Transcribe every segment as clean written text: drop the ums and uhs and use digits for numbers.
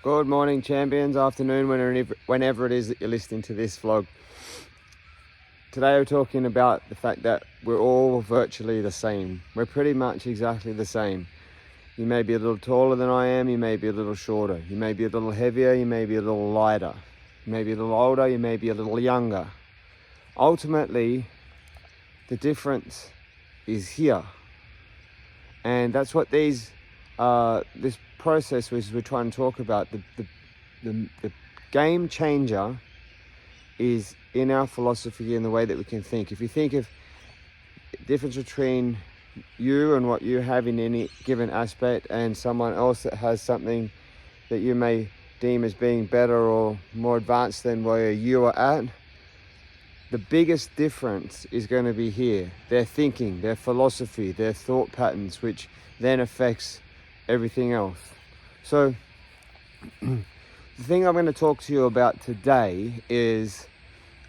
Good morning, champions, afternoon, whenever it is that you're listening to this vlog. Today we're talking about the fact that we're all virtually the same. We're pretty much exactly the same. You may be a little taller than I am, you may be a little shorter, you may be a little heavier, you may be a little lighter, you may be a little older, you may be a little younger. Ultimately, the difference is here. And that's what this process was we're trying to talk about. The game changer is in our philosophy and the way that we can think. If you think of the difference between you and what you have in any given aspect and someone else that has something that you may deem as being better or more advanced than where you are at, the biggest difference is going to be here. Their thinking, their philosophy, their thought patterns, which then affects everything else. So the thing I'm going to talk to you about today is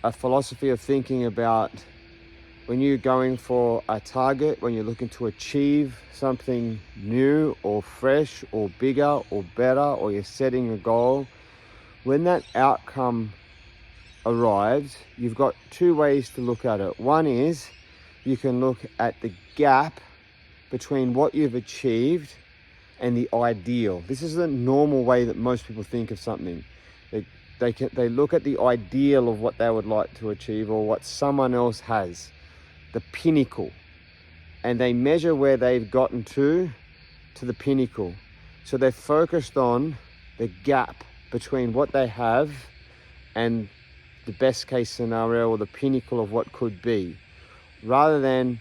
a philosophy of thinking about when you're going for a target, when you're looking to achieve something new or fresh or bigger or better, or you're setting a goal. When that outcome arrives, you've got two ways to look at it. One is you can look at the gap between what you've achieved and the ideal. This is the normal way that most people think of something. They look at the ideal of what they would like to achieve or what someone else has, the pinnacle, and they measure where they've gotten to the pinnacle. So they're focused on the gap between what they have and the best case scenario or the pinnacle of what could be, rather than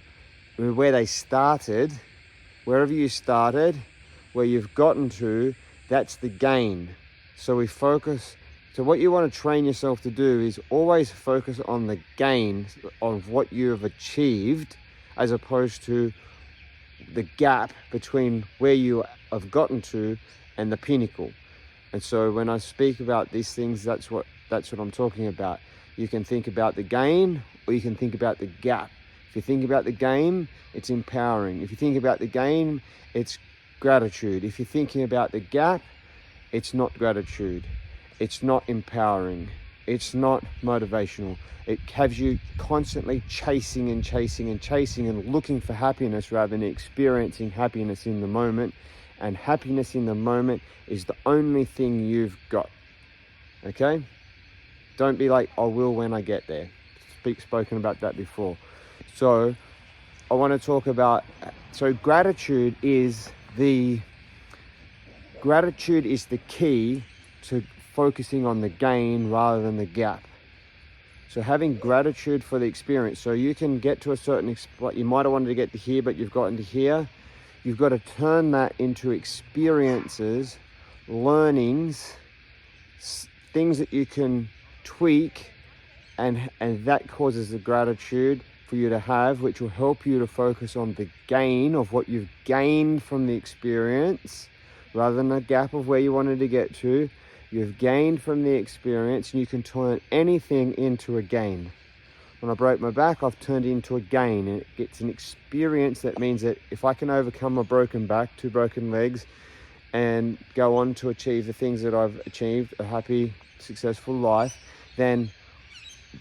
where they started. Wherever you started, where you've gotten to, that's the gain. So we focus. So what you want to train yourself to do is always focus on the gain of what you have achieved, as opposed to the gap between where you have gotten to and the pinnacle. And so when I speak about these things, that's what I'm talking about. You can think about the gain, or you can think about the gap. If you think about the game, it's empowering. If you think about the game, it's gratitude. If you're thinking about the gap, it's not gratitude. It's not empowering. It's not motivational. It has you constantly chasing and chasing and chasing and looking for happiness rather than experiencing happiness in the moment. And happiness in the moment is the only thing you've got. Okay? Don't be like, I will when I get there. Spoken about that before. So I want to talk about, gratitude is the key to focusing on the gain rather than the gap. So having gratitude for the experience. So you can get to a certain, you might have wanted to get to here, but you've gotten to here. You've got to turn that into experiences, learnings, things that you can tweak, and that causes the gratitude for you to have, which will help you to focus on the gain of what you've gained from the experience rather than the gap of where you wanted to get to. You've gained from the experience, and you can turn anything into a gain. When I broke my back, I've turned it into a gain, and it's an experience. That means that if I can overcome a broken back, 2 broken legs, and go on to achieve the things that I've achieved, a happy, successful life, then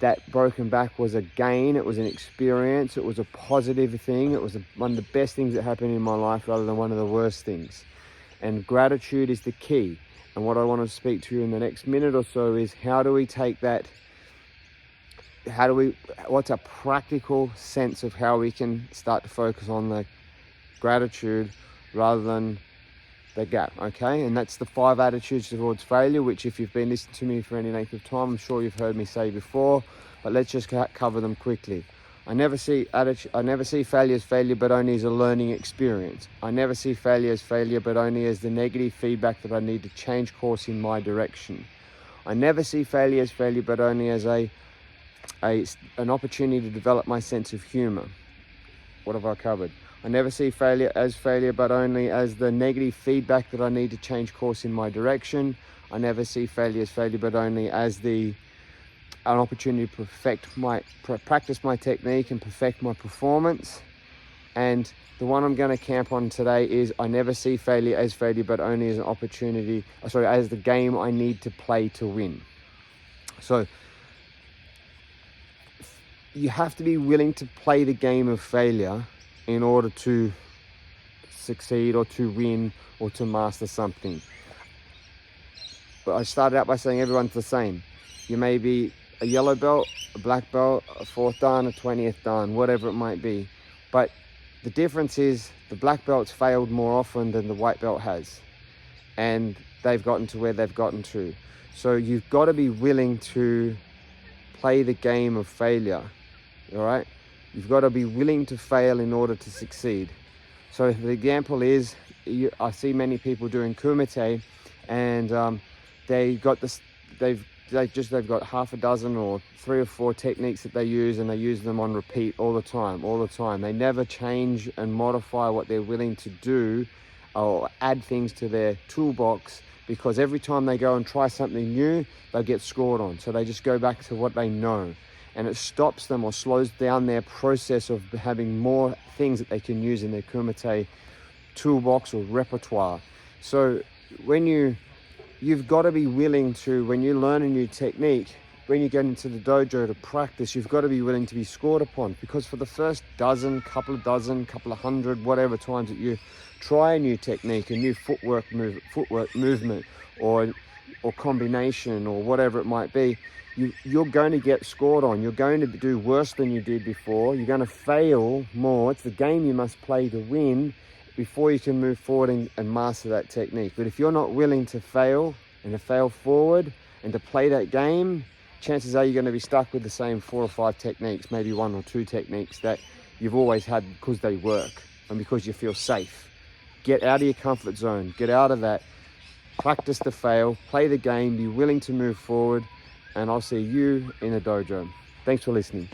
that broken back was a gain. It was an experience. It was a positive thing. It was one of the best things that happened in my life rather than one of the worst things. And gratitude is the key. And what I want to speak to you in the next minute or so is, how do we take that, what's a practical sense of how we can start to focus on the gratitude rather than the gap, okay? And that's the 5 attitudes towards failure, which if you've been listening to me for any length of time, I'm sure you've heard me say before, but let's just cover them quickly. I never see failure as failure, but only as a learning experience. I never see failure as failure, but only as the negative feedback that I need to change course in my direction. I never see failure as failure, but only as an opportunity to develop my sense of humor. What have I covered? I never see failure as failure, but only as the negative feedback that I need to change course in my direction. I never see failure as failure, but only as an opportunity to practice my technique and perfect my performance. And the one I'm going to camp on today is I never see failure as failure, but only as an opportunity, as the game I need to play to win. So you have to be willing to play the game of failure in order to succeed or to win or to master something. But I started out by saying everyone's the same. You may be a yellow belt, a black belt, a 4th dan, a 20th dan, whatever it might be. But the difference is the black belt's failed more often than the white belt has. And they've gotten to where they've gotten to. So you've got to be willing to play the game of failure, all right? You've got to be willing to fail in order to succeed. So the example is, I see many people doing kumite, and they've got got half a dozen or 3 or 4 techniques that they use, and they use them on repeat all the time. They never change and modify what they're willing to do or add things to their toolbox, because every time they go and try something new, they'll get scored on. So they just go back to what they know, and it stops them or slows down their process of having more things that they can use in their kumite toolbox or repertoire. So you've got to be willing to, when you learn a new technique, when you get into the dojo to practice, you've got to be willing to be scored upon, because for the first couple of hundred, whatever times that you try a new technique, a new footwork movement, or combination, or whatever it might be, you're going to get scored on. You're going to do worse than you did before. You're going to fail more. It's the game you must play to win before you can move forward and master that technique. But if you're not willing to fail and to fail forward and to play that game, chances are you're going to be stuck with the same 4 or 5 techniques, maybe 1 or 2 techniques that you've always had because they work and because you feel safe. Get out of your comfort zone. Get out of that. Practice to fail. Play the game. Be willing to move forward. And I'll see you in a dojo. Thanks for listening.